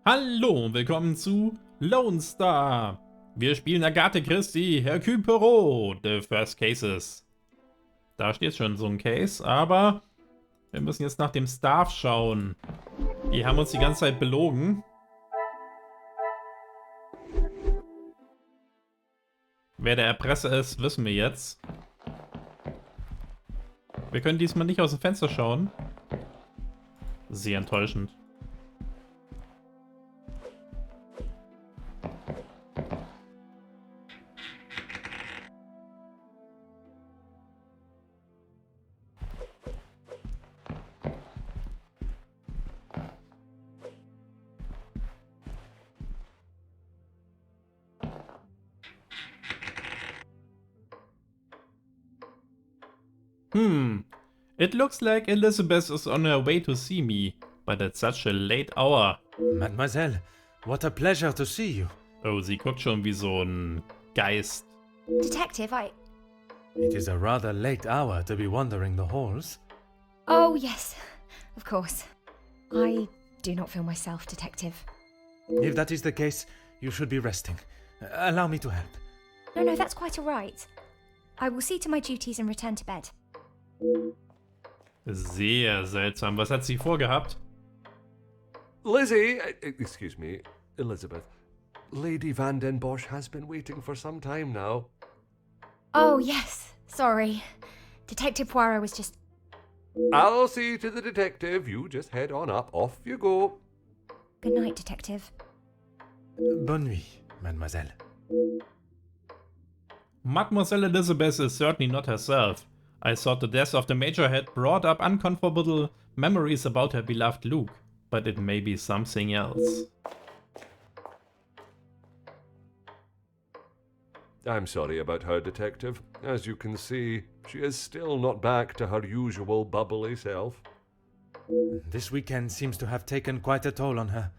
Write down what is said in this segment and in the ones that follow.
Hallo und willkommen zu Lonestar. Wir spielen Agathe Christie, Hercule Poirot, The First Cases. Da steht schon so ein Case, aber wir müssen jetzt nach dem Staff schauen. Die haben uns die ganze Zeit belogen. Wer der Erpresser ist, wissen wir jetzt. Wir können diesmal nicht aus dem Fenster schauen. Sehr enttäuschend. It looks like Elizabeth is on her way to see me, but at such a late hour. Mademoiselle, what a pleasure to see you. Oh, sie guckt schon wie so ein Geist. Detective, It is a rather late hour to be wandering the halls. Oh, yes, of course. I do not feel myself, Detective. If that is the case, you should be resting. Allow me to help. No, that's quite all right. I will see to my duties and return to bed. Sehr seltsam. Was hat sie vorgehabt? Lizzie, excuse me, Elizabeth. Lady Van den Bosch has been waiting for some time now. Oh, yes, sorry. Detective Poirot was just... I'll see to the detective. You just head on up. Off you go. Good night, Detective. Bonne nuit, mademoiselle. Mademoiselle Elizabeth is certainly not herself. I thought the death of the Major had brought up uncomfortable memories about her beloved Luke, but it may be something else. I'm sorry about her, Detective. As you can see, she is still not back to her usual bubbly self. This weekend seems to have taken quite a toll on her.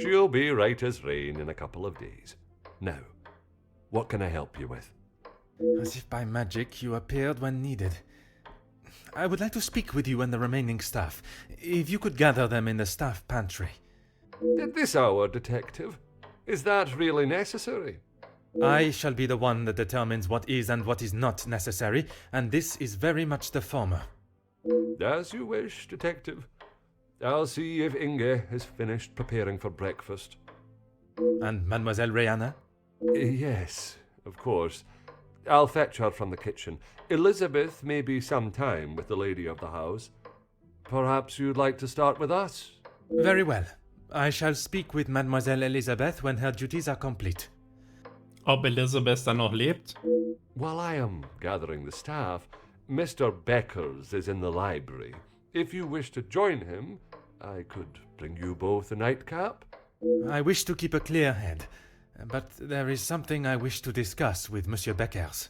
She'll be right as rain in a couple of days. Now, what can I help you with? As if by magic you appeared when needed. I would like to speak with you and the remaining staff. If you could gather them in the staff pantry. At this hour, Detective? Is that really necessary? I shall be the one that determines what is and what is not necessary, and this is very much the former. As you wish, Detective. I'll see if Inge has finished preparing for breakfast. And Mademoiselle Rihanna? Yes, of course. I'll fetch her from the kitchen. Elizabeth may be some time with the lady of the house. Perhaps you'd like to start with us? Very well. I shall speak with Mademoiselle Elizabeth when her duties are complete. Ob Elizabeth dann noch lebt? While I am gathering the staff, Mr. Beckers is in the library. If you wish to join him, I could bring you both a nightcap. I wish to keep a clear head, but there is something I wish to discuss with Monsieur Beckers.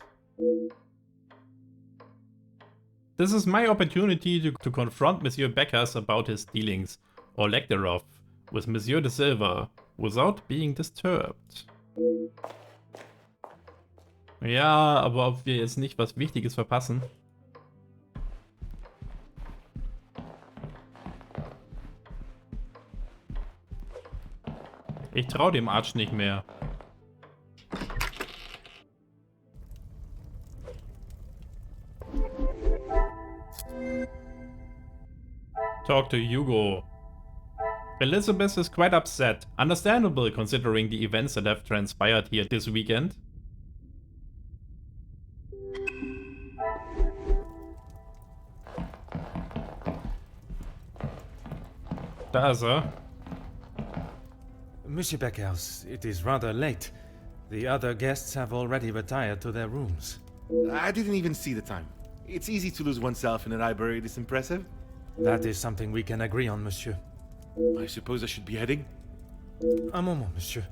This is my opportunity to confront Monsieur Beckers about his dealings, or lack thereof, with Monsieur de Silva, without being disturbed. Ja, aber ob wir jetzt nicht was Wichtiges verpassen? Ich trau dem Arsch nicht mehr. Talk to Hugo. Elizabeth is quite upset. Understandable considering the events that have transpired here this weekend. Da ist er. Monsieur Beckers, it is rather late. The other guests have already retired to their rooms. I didn't even see the time. It's easy to lose oneself in a library this impressive. That is something we can agree on, monsieur. I suppose I should be heading? Un moment, monsieur.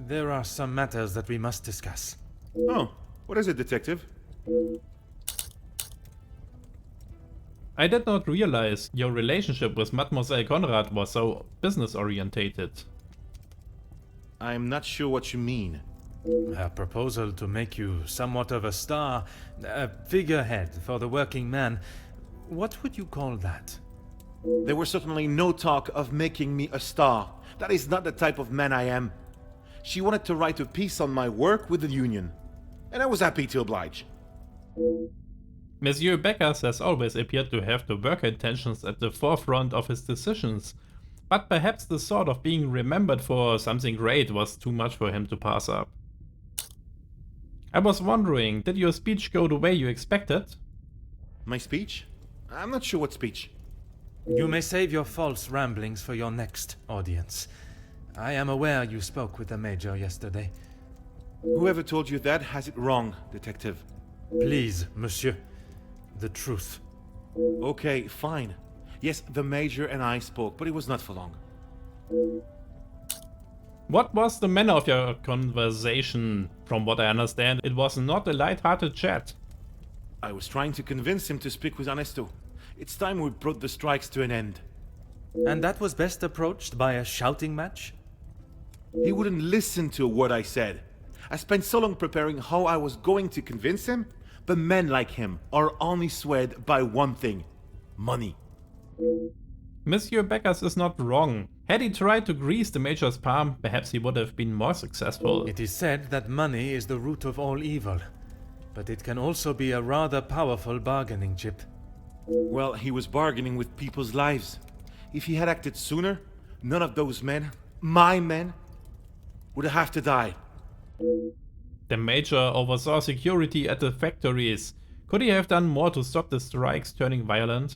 There are some matters that we must discuss. Oh, what is it, Detective? I did not realize your relationship with Mademoiselle Conrad was so business-orientated. I'm not sure what you mean. Her proposal to make you somewhat of a star, a figurehead for the working man, what would you call that? There was certainly no talk of making me a star. That is not the type of man I am. She wanted to write a piece on my work with the union, and I was happy to oblige. Monsieur Beckers has always appeared to have the worker intentions at the forefront of his decisions, but perhaps the thought of being remembered for something great was too much for him to pass up. I was wondering, did your speech go the way you expected? My speech? I'm not sure what speech. You may save your false ramblings for your next audience. I am aware you spoke with the Major yesterday. Whoever told you that has it wrong, Detective. Please, monsieur. The truth. Okay, fine. Yes, the Major and I spoke, but it was not for long. What was the manner of your conversation? From what I understand, it was not a light-hearted chat. I was trying to convince him to speak with Ernesto. It's time we brought the strikes to an end. And that was best approached by a shouting match? He wouldn't listen to a word I said. I spent so long preparing how I was going to convince him, but men like him are only swayed by one thing: money. Monsieur Beckers is not wrong. Had he tried to grease the Major's palm, perhaps he would have been more successful. It is said that money is the root of all evil, but it can also be a rather powerful bargaining chip. Well, he was bargaining with people's lives. If he had acted sooner, none of those men, my men, would have to die. The Major oversaw security at the factories. Could he have done more to stop the strikes turning violent?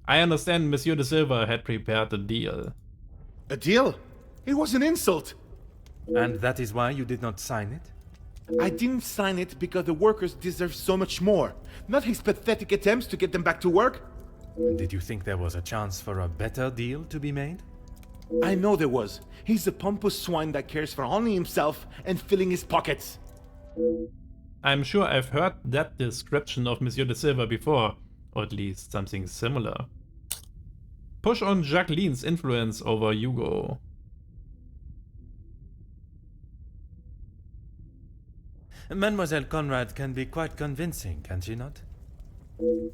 I understand Monsieur de Silva had prepared a deal. A deal? It was an insult. And that is why you did not sign it? I didn't sign it because the workers deserve so much more, not his pathetic attempts to get them back to work. Did you think there was a chance for a better deal to be made? I know there was. He's a pompous swine that cares for only himself and filling his pockets. I'm sure I've heard that description of Monsieur de Silva before, or at least something similar. Push on Jacqueline's influence over Hugo. Mademoiselle Conrad can be quite convincing, can she not?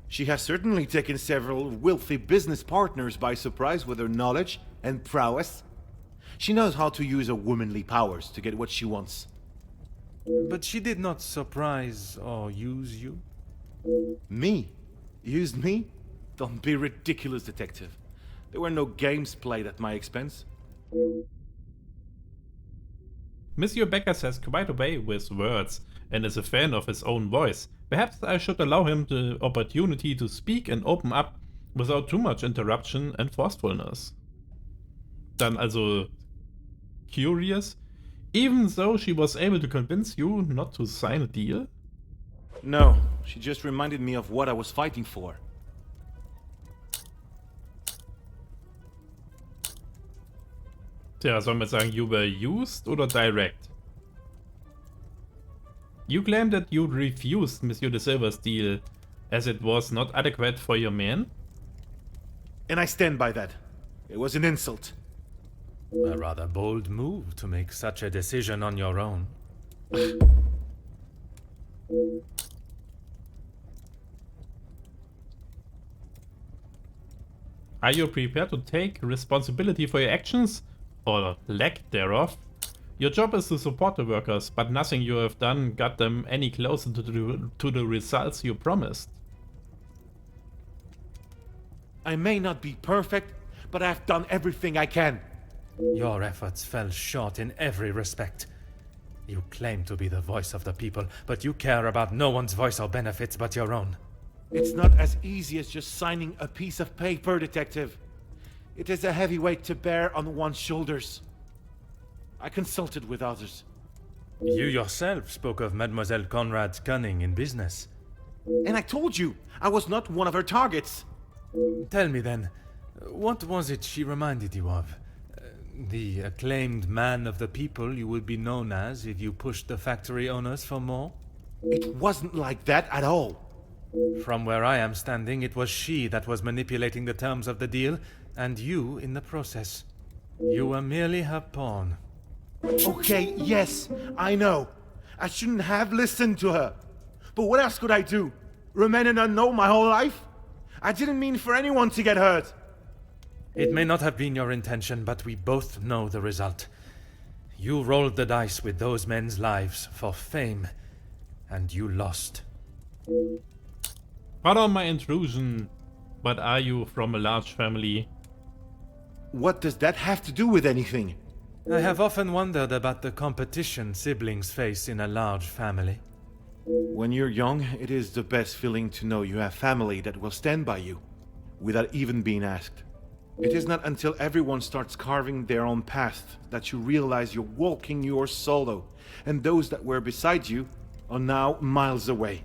She has certainly taken several wealthy business partners by surprise with her knowledge and prowess. She knows how to use her womanly powers to get what she wants. But she did not surprise or use you? Me? Use me? Don't be ridiculous, Detective. There were no games played at my expense. Monsieur Beckers has quite a way with words and is a fan of his own voice. Perhaps I should allow him the opportunity to speak and open up without too much interruption and forcefulness. Dann also curious, even though she was able to convince you not to sign a deal? No, she just reminded me of what I was fighting for. Tja, sollen wir sagen, you were used oder direct? You claim that you refused Monsieur de Silva's deal as it was not adequate for your men? And I stand by that. It was an insult. A rather bold move to make such a decision on your own. Are you prepared to take responsibility for your actions? Or lack thereof? Your job is to support the workers, but nothing you have done got them any closer to the results you promised. I may not be perfect, but I've done everything I can. Your efforts fell short in every respect. You claim to be the voice of the people, but you care about no one's voice or benefits but your own. It's not as easy as just signing a piece of paper, Detective. It is a heavy weight to bear on one's shoulders. I consulted with others. You yourself spoke of Mademoiselle Conrad's cunning in business. And I told you, I was not one of her targets. Tell me then, what was it she reminded you of? The acclaimed man of the people you would be known as if you pushed the factory owners for more? It wasn't like that at all. From where I am standing, it was she that was manipulating the terms of the deal, and you in the process. You were merely her pawn. Okay, yes, I know. I shouldn't have listened to her. But what else could I do? Remain an unknown my whole life? I didn't mean for anyone to get hurt. It may not have been your intention, but we both know the result. You rolled the dice with those men's lives for fame, and you lost. Pardon my intrusion, but are you from a large family? What does that have to do with anything? I have often wondered about the competition siblings face in a large family. When you're young, it is the best feeling to know you have family that will stand by you, without even being asked. It is not until everyone starts carving their own path that you realize you're walking yours solo, and those that were beside you are now miles away.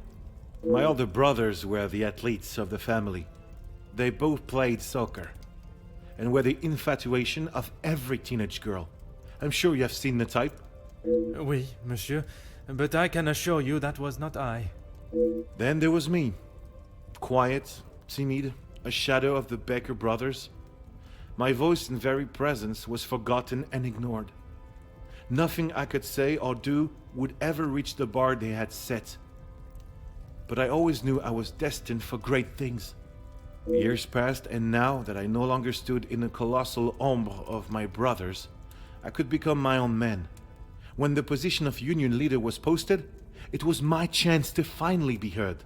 My older brothers were the athletes of the family. They both played soccer, and were the infatuation of every teenage girl. I'm sure you have seen the type. Oui, monsieur, but I can assure you that was not I. Then there was me. Quiet, timid, a shadow of the Becker brothers. My voice and very presence was forgotten and ignored. Nothing I could say or do would ever reach the bar they had set. But I always knew I was destined for great things. Years passed, and now that I no longer stood in the colossal ombre of my brothers, I could become my own man. When the position of union leader was posted, it was my chance to finally be heard.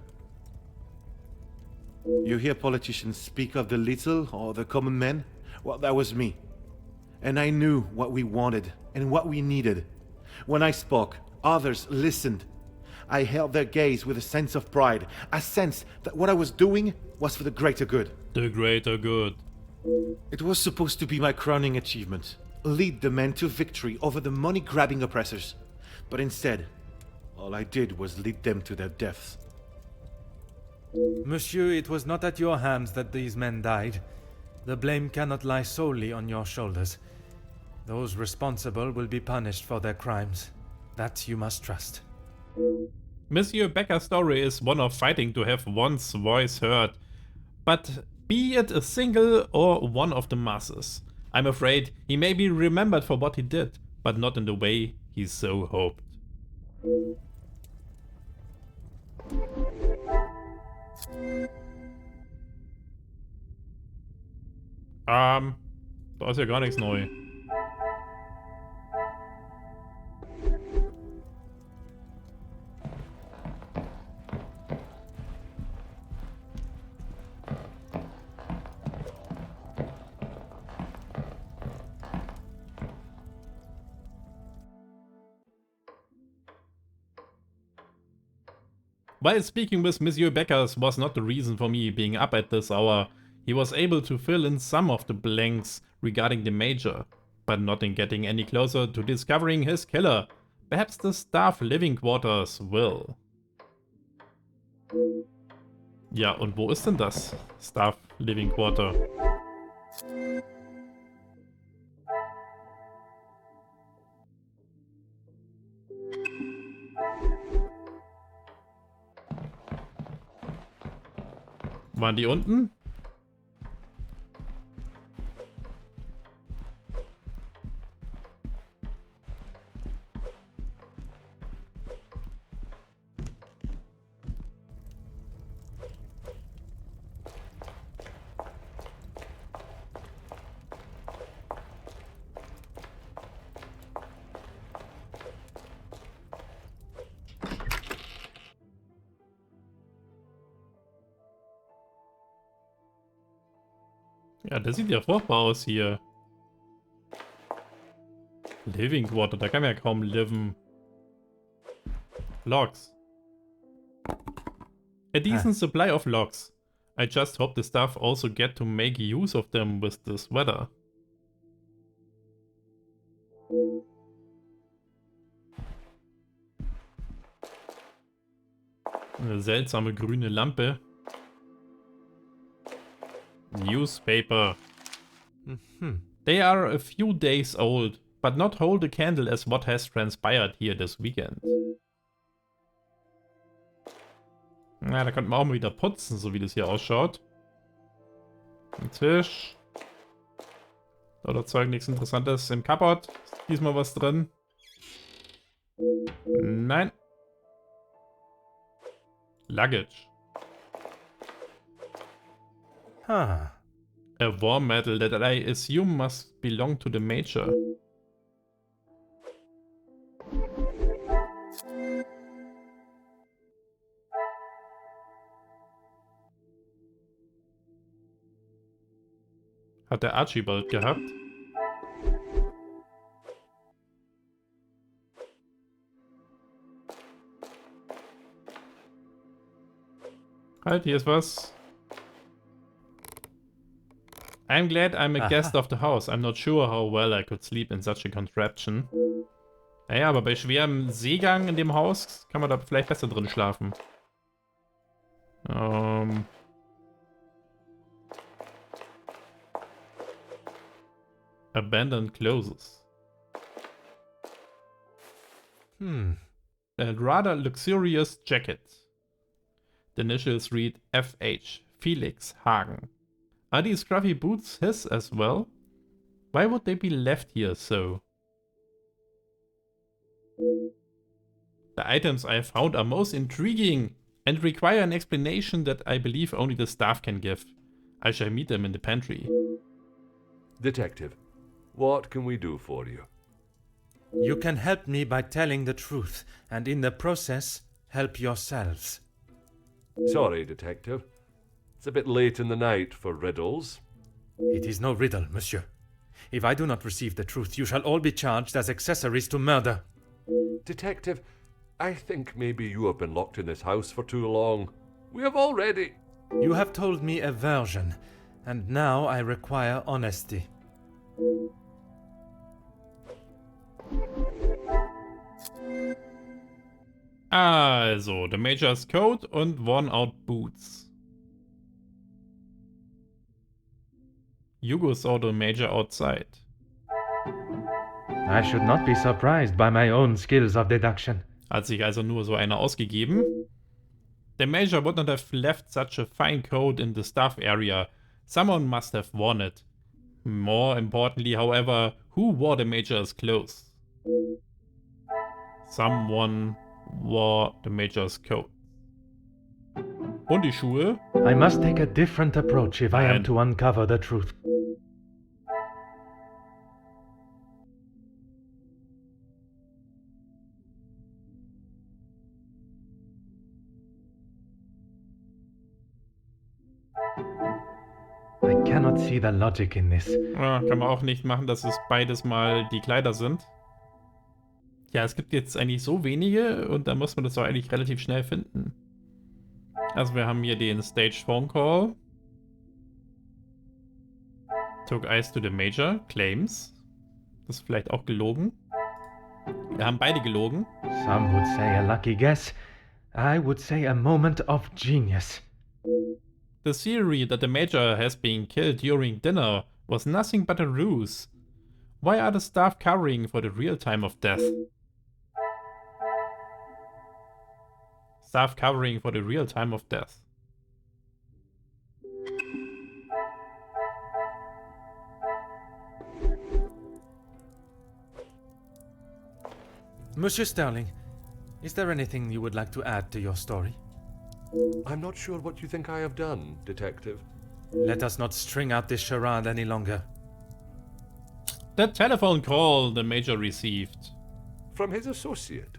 You hear politicians speak of the little or the common man? Well, that was me. And I knew what we wanted and what we needed. When I spoke, others listened. I held their gaze with a sense of pride, a sense that what I was doing was for the greater good. The greater good. It was supposed to be my crowning achievement. Lead the men to victory over the money-grabbing oppressors. But instead, all I did was lead them to their deaths. Monsieur, it was not at your hands that these men died. The blame cannot lie solely on your shoulders. Those responsible will be punished for their crimes. That you must trust. Monsieur Becker's story is one of fighting to have one's voice heard, but be it a single or one of the masses. I'm afraid he may be remembered for what he did, but not in the way he so hoped. Da ist ja gar nichts neu. While speaking with Monsieur Beckers was not the reason for me being up at this hour. He was able to fill in some of the blanks regarding the Major, but not in getting any closer to discovering his killer. Perhaps the staff living quarters will. Ja, und wo ist denn das Staff Living Quarter? Waren die unten? Ja, das sieht ja furchtbar aus hier. Living Quarter, da kann man ja kaum liven. Logs. A decent supply of logs. I just hope the staff also get to make use of them with this weather. Eine seltsame grüne Lampe. Newspaper. They are a few days old, but not hold a candle as what has transpired here this weekend. Na, da könnte man auch mal wieder putzen, so wie das hier ausschaut. Ein Tisch. Oder Zeug, nichts Interessantes. Im Cupboard ist diesmal was drin. Nein. Luggage. Ah. A war medal that I assume must belong to the Major. Hat der Archibald gehabt? Halt, hier ist was. I'm glad I'm a guest of the house. I'm not sure how well I could sleep in such a contraption. Naja, aber bei schwerem Seegang in dem Haus kann man da vielleicht besser drin schlafen. Abandoned clothes. A rather luxurious jacket. The initials read FH. Felix Hagen. Are these scruffy boots his as well? Why would they be left here so? The items I found are most intriguing and require an explanation that I believe only the staff can give. I shall meet them in the pantry. Detective, what can we do for you? You can help me by telling the truth, and in the process, help yourselves. Sorry, Detective. It's a bit late in the night for riddles. It is no riddle, monsieur. If I do not receive the truth, you shall all be charged as accessories to murder. Detective, I think maybe you have been locked in this house for too long. We have already... You have told me a version, and now I require honesty. Also, the Major's coat und worn-out boots. Hugo saw the Major outside. I should not be surprised by my own skills of deduction. Hat sich also nur so einer ausgegeben. The Major would not have left such a fine coat in the staff area. Someone must have worn it. More importantly, however, who wore the Major's clothes? Someone wore the Major's coat. Und die Schuhe? I must take a different approach if I am to uncover the truth. I cannot see the logic in this. Ja, kann man auch nicht machen, dass es beides mal die Kleider sind. Ja, es gibt jetzt eigentlich so wenige und da muss man das doch eigentlich relativ schnell finden. Also wir haben hier den Staged Phone Call. Took eyes to the Major. Claims. Das ist vielleicht auch gelogen. Wir haben beide gelogen. Some would say a lucky guess. I would say a moment of genius. The theory that the Major has been killed during dinner was nothing but a ruse. Why are the staff covering for the real time of death? Staff covering for the real time of death. Monsieur Sterling, is there anything you would like to add to your story? I'm not sure what you think I have done, Detective. Let us not string out this charade any longer. The telephone call the Major received. From his associate.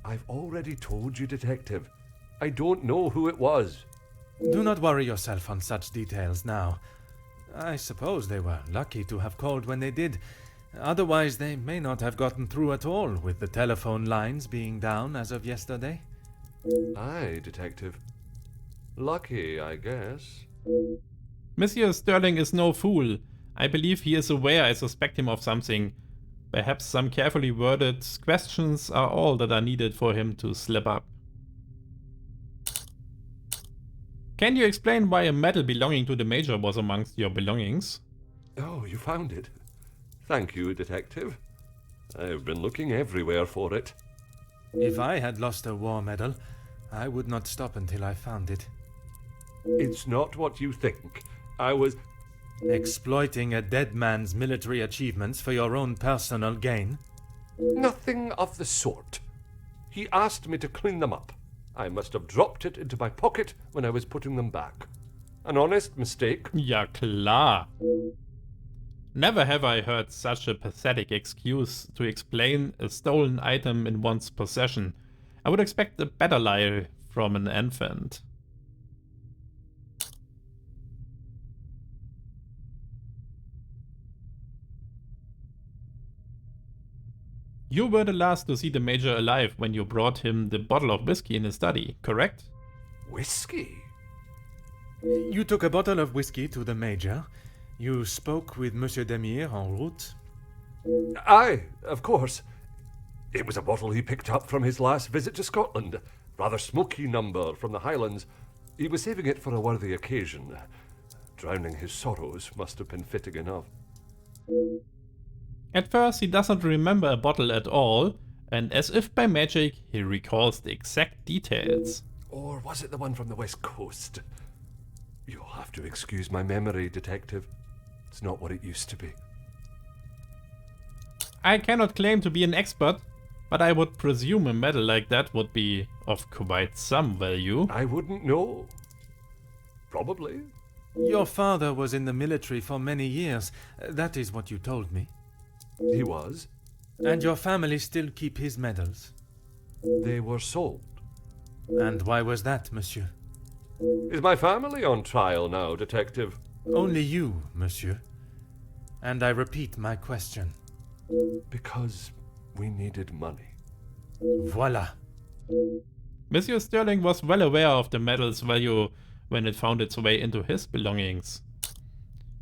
I've already told you, Detective. I don't know who it was. Do not worry yourself on such details now. I suppose they were lucky to have called when they did. Otherwise, they may not have gotten through at all, with the telephone lines being down as of yesterday. Aye, Detective. Lucky, I guess. Monsieur Sterling is no fool. I believe he is aware I suspect him of something. Perhaps some carefully worded questions are all that are needed for him to slip up. Can you explain why a medal belonging to the Major was amongst your belongings? Oh, you found it. Thank you, Detective. I've been looking everywhere for it. If I had lost a war medal, I would not stop until I found it. It's not what you think. I was... Exploiting a dead man's military achievements for your own personal gain? Nothing of the sort. He asked me to clean them up. I must have dropped it into my pocket when I was putting them back. An honest mistake. Ja, klar. Never have I heard such a pathetic excuse to explain a stolen item in one's possession. I would expect a better lie from an infant. You were the last to see the Major alive when you brought him the bottle of whiskey in his study, correct? Whiskey? You took a bottle of whiskey to the Major. You spoke with Monsieur Demire en route. Aye, of course. It was a bottle he picked up from his last visit to Scotland. Rather smoky number from the Highlands. He was saving it for a worthy occasion. Drowning his sorrows must have been fitting enough. At first he doesn't remember a bottle at all, and as if by magic he recalls the exact details. Or was it the one from the West Coast? You'll have to excuse my memory, Detective. It's not what it used to be. I cannot claim to be an expert, but I would presume a medal like that would be of quite some value. I wouldn't know. Probably. Your father was in the military for many years. That is what you told me. He was. And your family still keep his medals? They were sold. And why was that, monsieur? Is my family on trial now, Detective? Only you, monsieur. And I repeat my question. Because we needed money. Voila. Monsieur Sterling was well aware of the medal's value when it found its way into his belongings.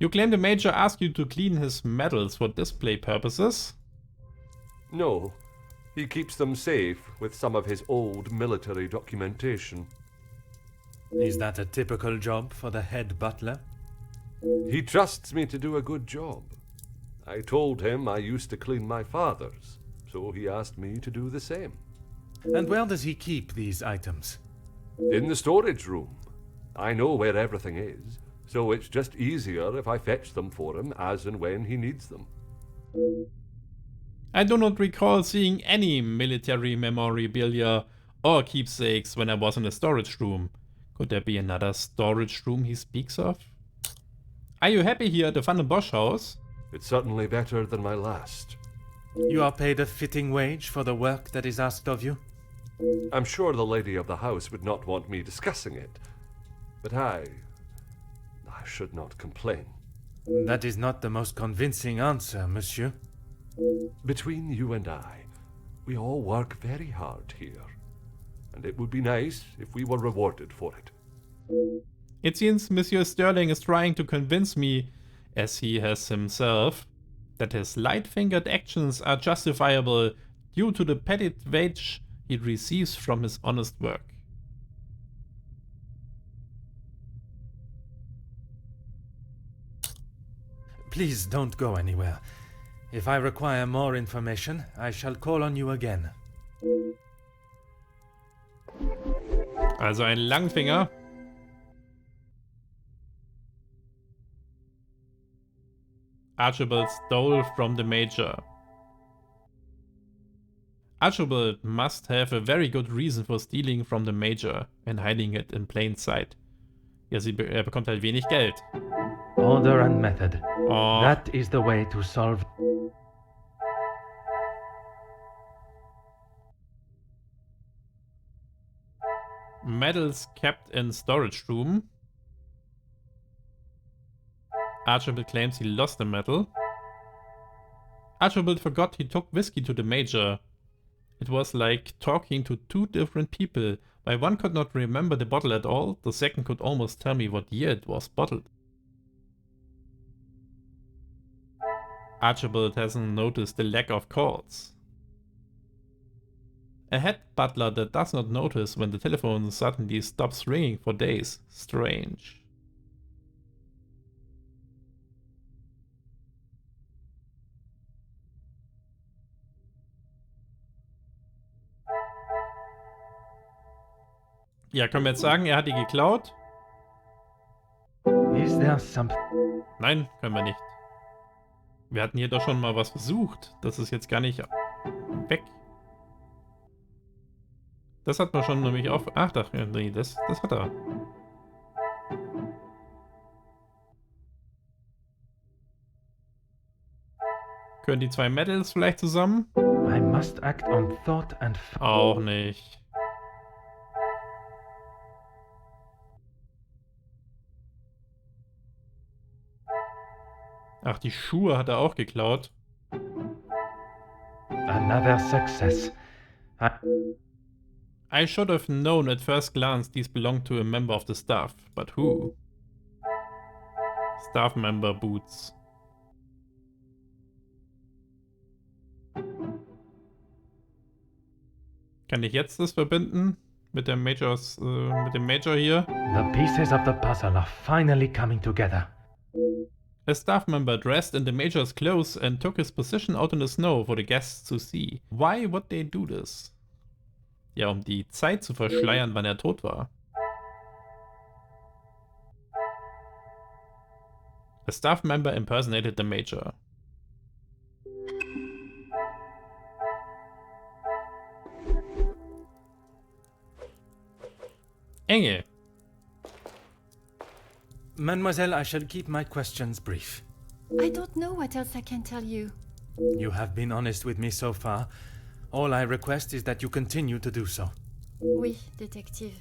You claim the Major asked you to clean his medals for display purposes? No. He keeps them safe with some of his old military documentation. Is that a typical job for the head butler? He trusts me to do a good job. I told him I used to clean my father's, so he asked me to do the same. And where does he keep these items? In the storage room. I know where everything is, so it's just easier if I fetch them for him as and when he needs them. I do not recall seeing any military memorabilia or keepsakes when I was in the storage room. Could there be another storage room he speaks of? Are you happy here at the Van den Bosch house? It's certainly better than my last. You are paid a fitting wage for the work that is asked of you? I'm sure the lady of the house would not want me discussing it, but I should not complain. That is not the most convincing answer, monsieur. Between you and I, we all work very hard here, and it would be nice if we were rewarded for it. It seems Monsieur Sterling is trying to convince me, as he has himself, that his light-fingered actions are justifiable due to the petty wage he receives from his honest work. Please don't go anywhere. If I require more information, I shall call on you again. Also ein Langfinger. Archibald stole from the Major. Archibald must have a very good reason for stealing from the Major and hiding it in plain sight. Ja, er bekommt halt wenig Geld. Order and method. Oh. That is the way to solve... Medals kept in storage room. Archibald claims he lost the medal. Archibald forgot he took whiskey to the Major. It was like talking to two different people. While one could not remember the bottle at all, the second could almost tell me what year it was bottled. Archibald hasn't noticed the lack of calls. A head butler that does not notice when the telephone suddenly stops ringing for days. Strange. Ja, können wir jetzt sagen, er hat die geklaut? Is there something... Nein, können wir nicht. Wir hatten hier doch schon mal was versucht. Das ist jetzt gar nicht weg. Das hat man schon nämlich auf... Ach, nee, das hat er. Können die zwei Medals vielleicht zusammen? I must act on thought and Auch nicht. Ach, die Schuhe hat er auch geklaut. another success. I should have known at first glance these belonged to a member of the staff, but who? Staff member boots. Kann ich jetzt das verbinden? Mit dem mit dem Major hier? The pieces of the puzzle are finally coming together. A staff member dressed in the Major's clothes and took his position out in the snow for the guests to see. Why would they do this? Ja, um die Zeit zu verschleiern, wann er tot war. A staff member impersonated the Major. Enge. Mademoiselle, I shall keep my questions brief. I don't know what else I can tell you. You have been honest with me so far. All I request is that you continue to do so. Oui, Detective.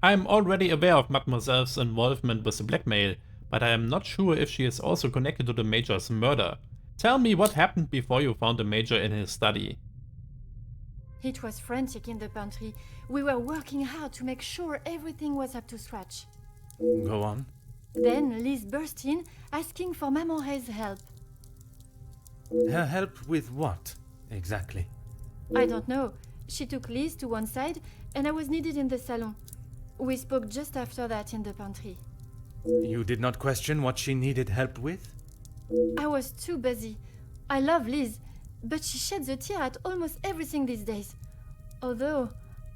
I'm already aware of Mademoiselle's involvement with the blackmail, but I am not sure if she is also connected to the Major's murder. Tell me what happened before you found the Major in his study. It was frantic in the pantry. We were working hard to make sure everything was up to scratch. Go on. Then Liz burst in, asking for Mamore's help. Her help with what, exactly? I don't know. She took Liz to one side, and I was needed in the salon. We spoke just after that in the pantry. You did not question what she needed help with? I was too busy. I love Liz, but she sheds a tear at almost everything these days. Although,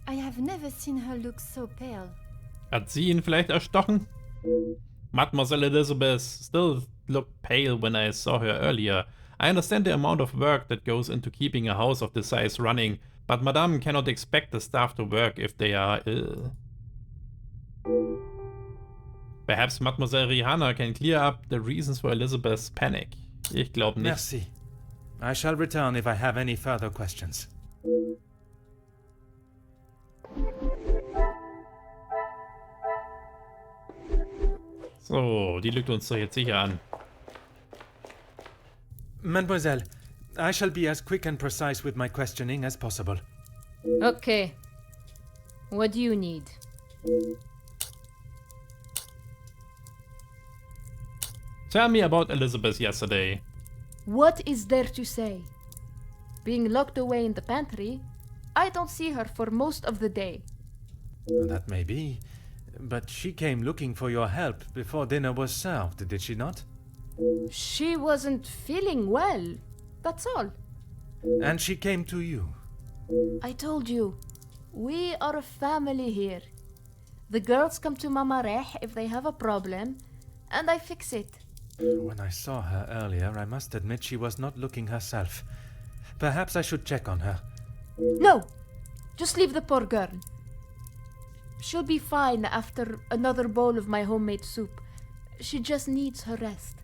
I have never seen her look so pale. Hat sie ihn vielleicht erstochen? Mademoiselle Elizabeth still looked pale when I saw her earlier. I understand the amount of work that goes into keeping a house of this size running, but Madame cannot expect the staff to work if they are ill. Perhaps Mademoiselle Rihanna can clear up the reasons for Elizabeth's panic. Ich glaube nicht. Merci. I shall return if I have any further questions. So, die lügt uns doch jetzt sicher an. Mademoiselle, I shall be as quick and precise with my questioning as possible. Okay. What do you need? Tell me about Elizabeth yesterday. What is there to say? Being locked away in the pantry, I don't see her for most of the day. That may be, but she came looking for your help before dinner was served, did she not? She wasn't feeling well, that's all. And she came to you. I told you, we are a family here. The girls come to Mama Reh if they have a problem, and I fix it. When I saw her earlier, I must admit she was not looking herself. Perhaps I should check on her. No! Just leave the poor girl. She'll be fine after another bowl of my homemade soup. She just needs her rest.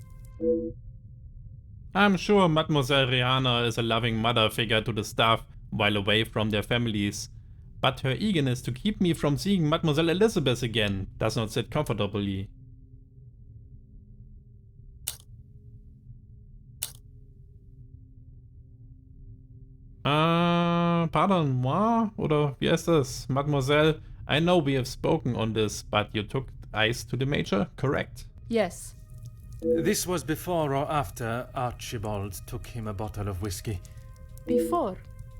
I'm sure Mademoiselle Rihanna is a loving mother figure to the staff while away from their families, but her eagerness to keep me from seeing Mademoiselle Elizabeth again does not sit comfortably. Pardon moi? Oder wie heißt das? Mademoiselle, I know we have spoken on this, but you took Ice to the Major, correct? Yes. This was before or after Archibald took him a bottle of whiskey. Before.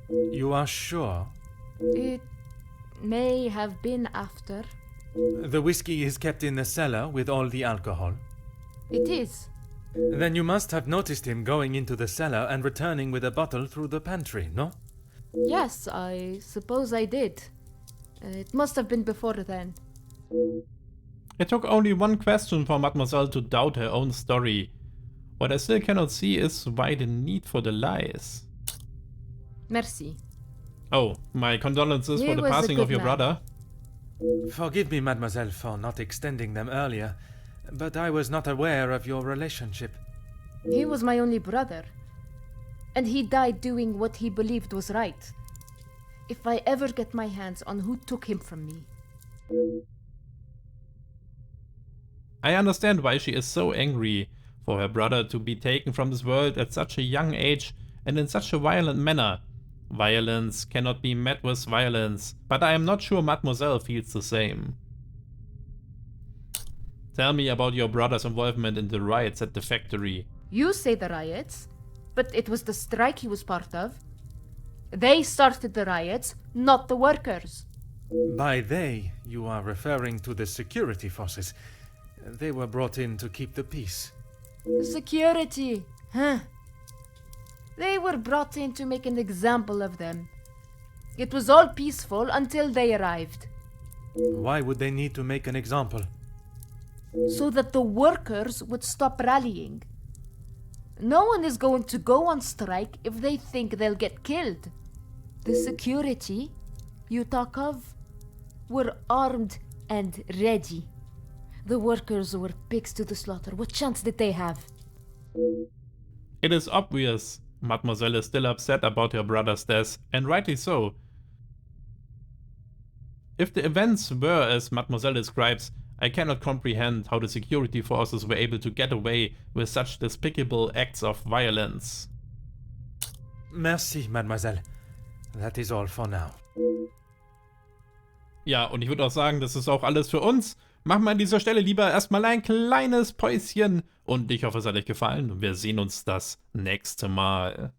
You are sure? It may have been after. The whiskey is kept in the cellar with all the alcohol. It is. Then you must have noticed him going into the cellar and returning with a bottle through the pantry, no? Yes, I suppose I did. It must have been before then. It took only one question for Mademoiselle to doubt her own story. What I still cannot see is why the need for the lies. Merci. Oh, my condolences He for the was a passing good of your man. brother. Forgive me, mademoiselle, for not extending them earlier, but I was not aware of your relationship. He was my only brother. And he died doing what he believed was right. If I ever get my hands on who took him from me. I understand why she is so angry for her brother to be taken from this world at such a young age and in such a violent manner. Violence cannot be met with violence, but I am not sure Mademoiselle feels the same. Tell me about your brother's involvement in the riots at the factory. You say the riots, but it was the strike he was part of. They started the riots, not the workers. By they, you are referring to the security forces. They were brought in to keep the peace. Security, huh? They were brought in to make an example of them. It was all peaceful until they arrived. Why would they need to make an example? So that the workers would stop rallying. No one is going to go on strike if they think they'll get killed. The security you talk of were armed and ready. The workers were pigs to the slaughter. What chance did they have? It is obvious Mademoiselle is still upset about her brother's death, and rightly so. If the events were as Mademoiselle describes, I cannot comprehend how the security forces were able to get away with such despicable acts of violence. Merci, Mademoiselle. That is all for now. Ja, und ich würde auch sagen, das ist auch alles für uns. Machen wir an dieser Stelle lieber erstmal ein kleines Päuschen. Und ich hoffe, es hat euch gefallen. Wir sehen uns das nächste Mal.